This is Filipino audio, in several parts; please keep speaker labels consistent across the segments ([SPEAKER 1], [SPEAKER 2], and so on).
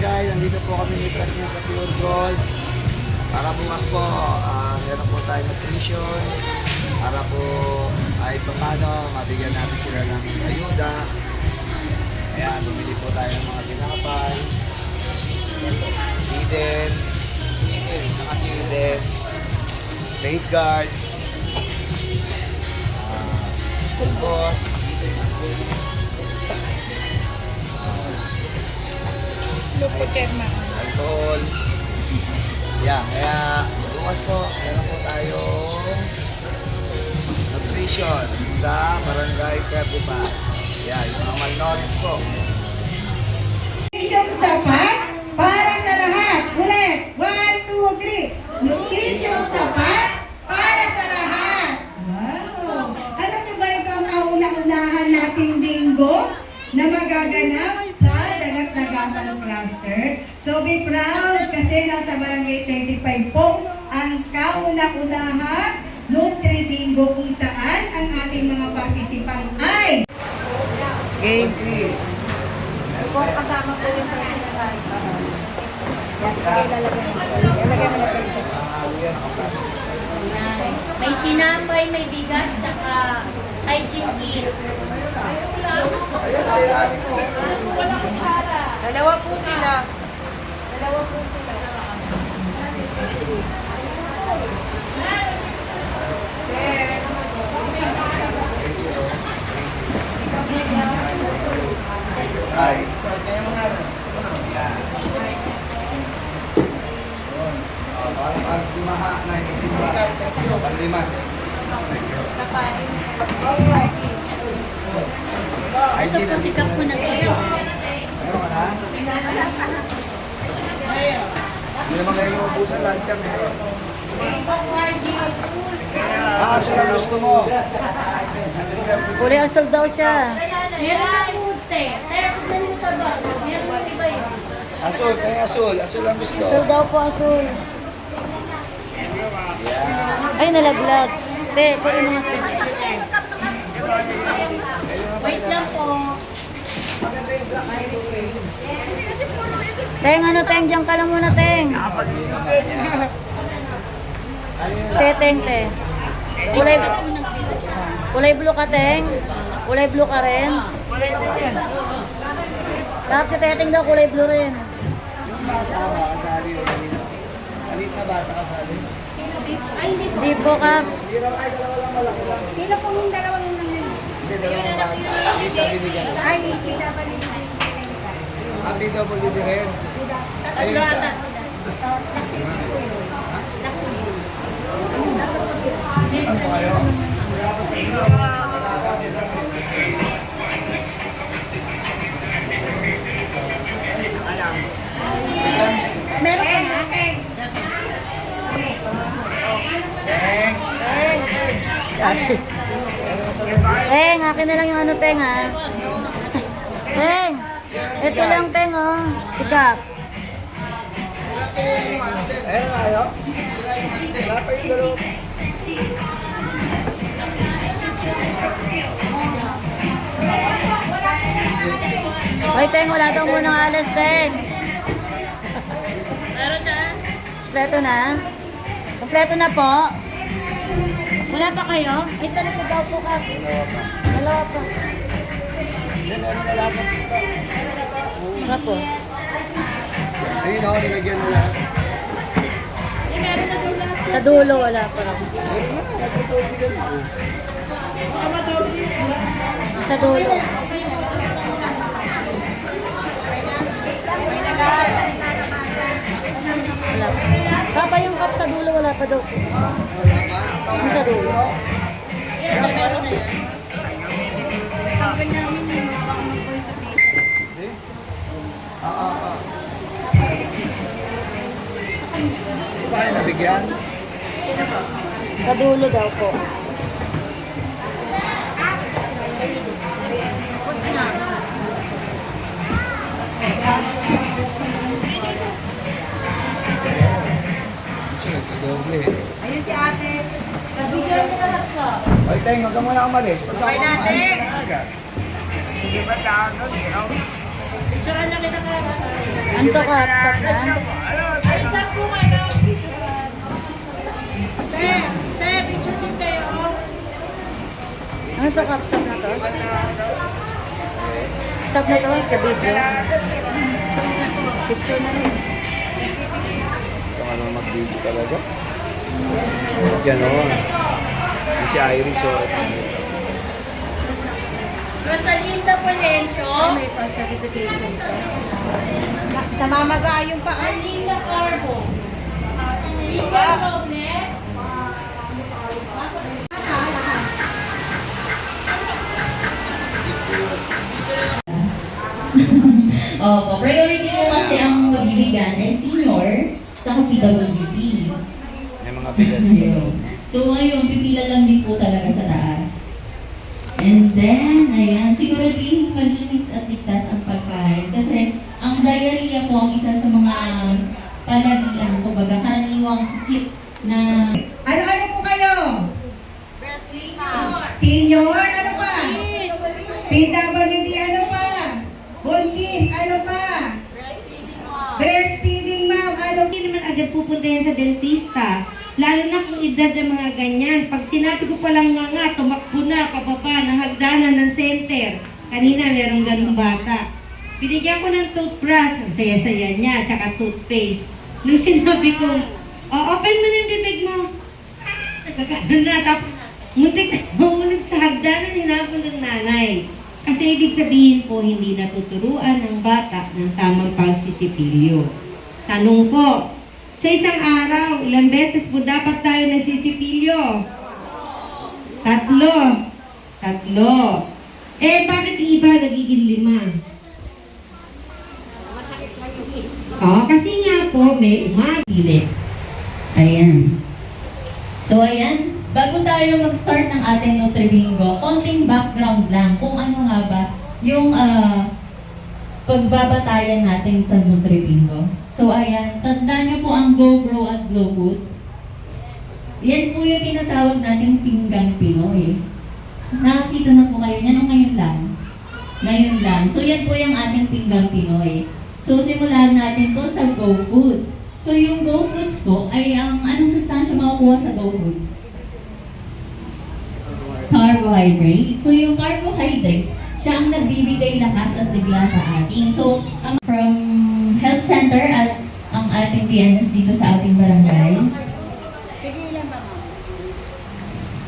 [SPEAKER 1] barangay. Nandito po kami ni Trust sa Pure Gold. Para bukas po, meron po tayo nutrition. Para po kahit pa paano, mabigyan natin sila ng ayuda. Kaya bumili po tayo ng mga tinapay. Eden. Eden. Safeguard. Pulbos.
[SPEAKER 2] Lupo Chairman.
[SPEAKER 1] Alcohol. Yeah, kaya bukas po, meron po tayong nutrition sa Barangay Pepupa. Yeah, yung mga malnourished po.
[SPEAKER 3] Nutrition sapat para sa lahat. Ulit. 1, 2, 3. Nutrition sapat para sa lahat. Wow. Alam niyo ba ito ang kauna-unahan nating bingo na magaganap sa Dagat-Dagatan Cluster? So be proud kasi nasa Barangay 35 po ang kauna-unahan Nutri Bingo kung saan ang ating mga participant ay
[SPEAKER 2] Game please. Kung kasama po yung sinagaling pa. Lalagyan mo na ito.
[SPEAKER 4] May tinapay, may bigas, tsaka hygiene kit.
[SPEAKER 2] Dalawa po sila. Dalawa po sila.
[SPEAKER 1] Ay. Yeah. Parang pag-dimaha na hindi ba? Panlimas.
[SPEAKER 4] Ito po si Kap ko na video.
[SPEAKER 1] Meron ka na? Hindi naman kayo mabusan lahat ka, meron. Aso lang gusto mo.
[SPEAKER 5] Kulay asal daw siya.
[SPEAKER 4] Meron na puti. Kaya kung mo sa bag, meron na iba yun.
[SPEAKER 1] Asul, kaya asul. Asul lang gusto.
[SPEAKER 5] Asul daw po, asul.
[SPEAKER 1] Yeah.
[SPEAKER 5] Ay, nalaglag. Te, pwede mga te.
[SPEAKER 4] Wait lang po.
[SPEAKER 5] Teng, ano, Teng? Diyan ka lang muna, Teng. Te, Teng, te. Kulay, kulay blue ka, Teng. Kulay blue ka rin. Tapos si Teteng daw, kulay blue rin.
[SPEAKER 1] Yung bata ba kasali o halina? Halina bata kasali?
[SPEAKER 4] Ay, hindi po.
[SPEAKER 5] Hindi po, Kap.
[SPEAKER 2] Sino po yung dalawang nangyayari?
[SPEAKER 1] Hindi, dalawang bata. Yung sa binigyan.
[SPEAKER 2] Ay, sila pa rin.
[SPEAKER 1] Happy ka po rin. Ayun sa... Ano kayo?
[SPEAKER 2] Meron ka na?
[SPEAKER 5] Si ate. Teng, akin na lang yung ano, Teng, ha? Teng, ito lang, Teng, oh. Si Kap.
[SPEAKER 1] Ayun kayo? Wala pa yung dalawa.
[SPEAKER 5] Hoy, Teng, wala daw munang alas, Teng.
[SPEAKER 4] Meron na.
[SPEAKER 5] Kompleto na? Kompleto na po? Wala pa kayo? Ay, saan po daw po, Kap? Dalawa pa.
[SPEAKER 1] Hindi, meron na lahat.
[SPEAKER 5] Wala po.
[SPEAKER 1] Ayun ako, nilagyan mo lahat.
[SPEAKER 5] Sa dulo, wala pa rin.
[SPEAKER 1] Ayun na, nagtutubigan mo.
[SPEAKER 5] Sa dulo. Wala pa. Papa, yung cup sa dulo, wala pa daw. Yung sa dulo.
[SPEAKER 4] Meron na yan.
[SPEAKER 2] Tawagin namin yung mga mag-voice sa t-shirt.
[SPEAKER 1] Hindi? Ah. Hindi ba kayo nabigyan?
[SPEAKER 5] Sa dulo daw po.
[SPEAKER 4] Tapos na.
[SPEAKER 1] Nagkadoble.
[SPEAKER 2] Ayun si ate.
[SPEAKER 4] Nabigyan mo lahat ka.
[SPEAKER 1] Oy, Teng, huwag ka muna umalis.
[SPEAKER 2] Okay natin.
[SPEAKER 4] Picturean na kita ka.
[SPEAKER 5] Anto ka, stop na.
[SPEAKER 4] Stop po kayo. Te, picture din kayo.
[SPEAKER 5] Ano to, Kap? Stop na to? Stop na to sa video. Picture na rin.
[SPEAKER 1] Ito nga naman mag-video talaga. Ganon. Yung si Iris, so,
[SPEAKER 4] Rosalinda Polencio.
[SPEAKER 5] May pa-certification to.
[SPEAKER 2] Namamaga yung paa.
[SPEAKER 4] Arlinda Carbo. Lika Robles.
[SPEAKER 6] Opo, priority po kasi ang mabibigyan ay senior tsaka PWD.
[SPEAKER 1] may mga bigas.
[SPEAKER 6] So ayun, pipila lang din po talaga sa taas. And then, ayan, siguraduhin malinis at ligtas ang pagkain. Kasi ang diarrhea po ang isa sa mga palagian, kumbaga karaniwang sakit na
[SPEAKER 3] Ano po kayo? Senior, ano pa? PWD, ano pa? Buntis, ano pa? Breastfeeding mom, ano?
[SPEAKER 7] Hindi naman agad pupunta yan sa dentista. Lalo na kung edad ng mga ganyan. Pag sinabi ko palang nga, tumakbo na, pababa, ng hagdanan ng center. Kanina, merong ganung bata. Binigyan ko ng toothbrush, ang saya-saya niya, tsaka toothpaste. Nung sinabi ko, open mo na yung bibig mo. Nagkakaroon na, tapos muntik na umulit sa hagdanan, hinapon ng nanay. Kasi ibig sabihin po, hindi natuturuan ng bata ng tamang pagsisipilyo. Tanong po, sa isang araw, ilang beses po dapat tayo nagsisipilyo? 3. 3. Eh, bakit yung iba nagiging 5? Kasi nga po, may
[SPEAKER 6] pilit. Ayan. So ayan, bago tayo mag-start ng ating Nutribingo, konting background lang kung ano nga ba yung pagbabatayan natin sa Nutribingo. So ayan, tandaan niyo po ang Go Grow at Glow Foods. Yan po yung tinatawag nating pinggang Pinoy. Nakakita na po kayo yan o ngayon lang? Ngayon lang. So yan po yung ating pinggang Pinoy. So simulan natin po sa Go Foods. So yung Go Foods po ay ang anong sustansya makukuha sa Go Foods? Carbohydrate. So yung carbohydrates, siya ang nagbibigay lakas at sigla sa atin. So from health center at ang ating PNS dito sa ating barangay.
[SPEAKER 2] Tigilan ba, ma'am?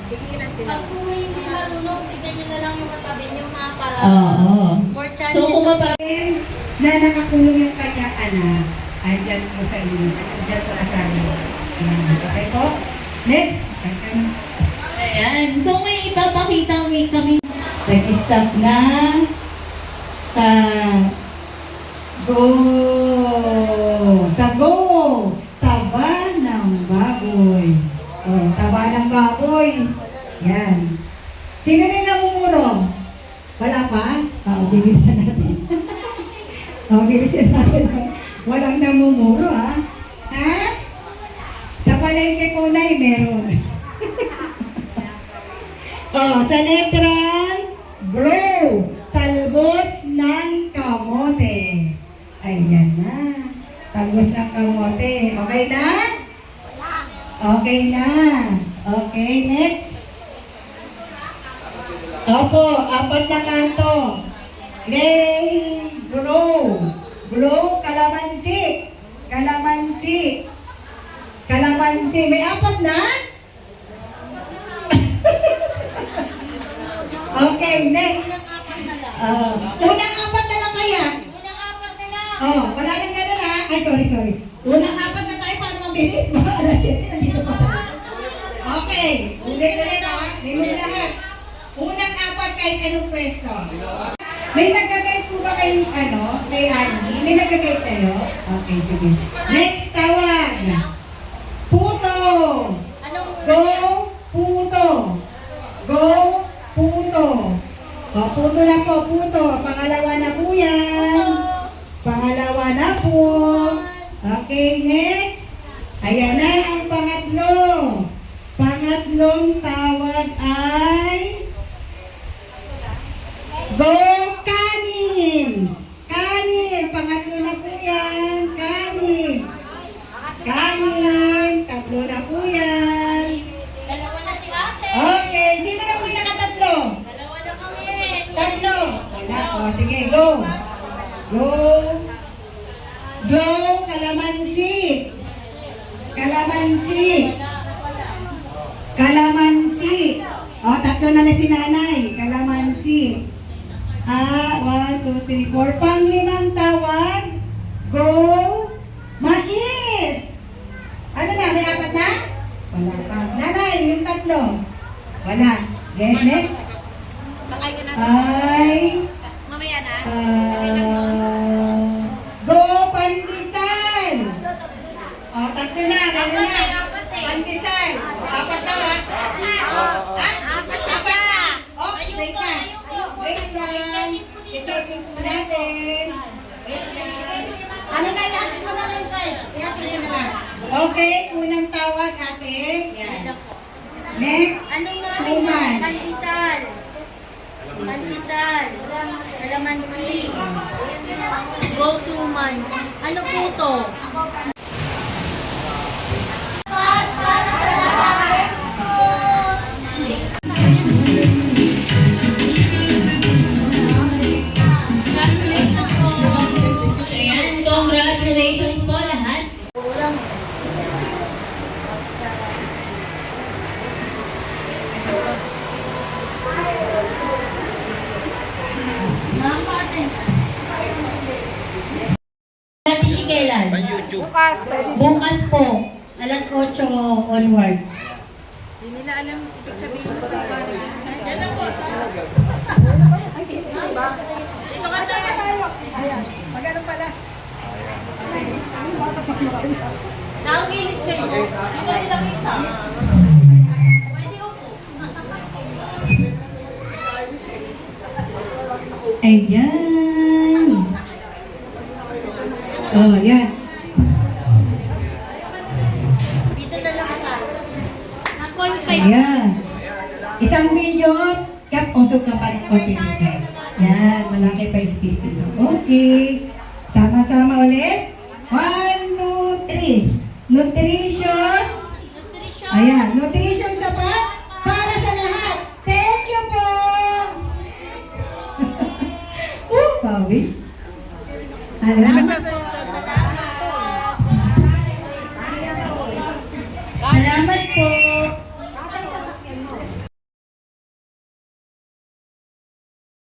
[SPEAKER 2] Tigilan sila.
[SPEAKER 4] Pag po may hindi marunong, tignan nyo na lang yung matabi nyo na para
[SPEAKER 6] Oo.
[SPEAKER 4] more chances.
[SPEAKER 6] So kung
[SPEAKER 3] Na nakakulong yung kanyang anak, andyan po sa inyo. Andyan po kasama. Okay po? Next.
[SPEAKER 6] Ayan. So may ipapakita kami.
[SPEAKER 3] Nag-stop na sa go. Sa go. Taba ng baboy. Oh, taba ng baboy. Yan. Sino na yung namumuro? Wala pa? Bibilisan natin. Bibilisan natin. Walang namumuro, ha? Ha? Sa palengke po na meron. Sa letran, grow, talbos ng kamote. Ayan na. Talbos ng kamote. Okay na? Okay na. Okay, next. Opo, 4 na kanto. Gray, grow. Grow, kalamansi. Kalamansi. Kalamansi. May 4 na? Okay, next. Unang 4 na lang kaya? Wala nang ganun ha? Ay, sorry. Unang 4 na tayo para mabilis. Baka alas 7, nandito pa tayo. Okay, ulit ha. Limon lahat. Unang 4 kahit anong pwesto. May nagka-guide po ba kay Annie? May nagka-guide sa'yo? Okay, sige. Next, tawag. Puto. Go, puto. Go, puto. Puto na po, puto. Pangalawa na po yan. Pangalawa na po. Okay, next. Ayan na ang pangatlo. Pangatlong tawag ay Go, kanin. Kanin. Pangatlo na po yan. yan. Kanin. Kanin. Tatlo na po yan.
[SPEAKER 4] Dalawa na si ate.
[SPEAKER 3] Okay, sino na po yung nakatatlo?
[SPEAKER 4] Dalawa na kami.
[SPEAKER 3] Tatlo. Wala. O, sige, go. Go. Go, kalamansi. Kalamansi. Kalamansi. O, tatlo na si nanay. Kalamansi. 1, 2, 3, 4. Panglimang tawag. Go. Mais. Ano na, may apat na? Wala pa. Nanay, yung tatlo. Wala. Okay, next. Ay.
[SPEAKER 4] Mamaya na.
[SPEAKER 3] Go, pandesal. O, tatlo na. Meron na. Pandesal. O, apat na ha. Apat na. Oops, wait na. Wait lang. I-checking po natin. Wait lang. Ano na, ihatid mo na lang tayo. Ihatid mo na lang. Okay, unang tawag ate. Yan. Next.
[SPEAKER 4] Anong namin
[SPEAKER 3] Suman.
[SPEAKER 4] yan? Pandesal. Pandesal. Kalamansi. Go suman. Ano po to?
[SPEAKER 6] Ayan, congratulations po lahat. Dati si kailan?
[SPEAKER 2] Bukas, pwede
[SPEAKER 6] Bukas po, alas 8 onwards.
[SPEAKER 2] Hindi nila alam ibig sabihin ko kung paano. Yan lang po. Dito ka tayo. Ayan. Magano pala?
[SPEAKER 4] Nakikinig kayo. Hindi ba sila kita? Pwede upo.
[SPEAKER 3] Ayan. Oh, yan.
[SPEAKER 4] Dito na lang tayo. Ako yung kayo.
[SPEAKER 3] Ayan. Isang video, kap usog ka pa rin konti dito. Yan, malaki pa space dito. Okay. Sama-sama ulit. 1, 2, 3. Nutrition. Ayan, nutrition sapat para sa lahat. Thank you po. Pawis. Ano?
[SPEAKER 2] Nagsasalita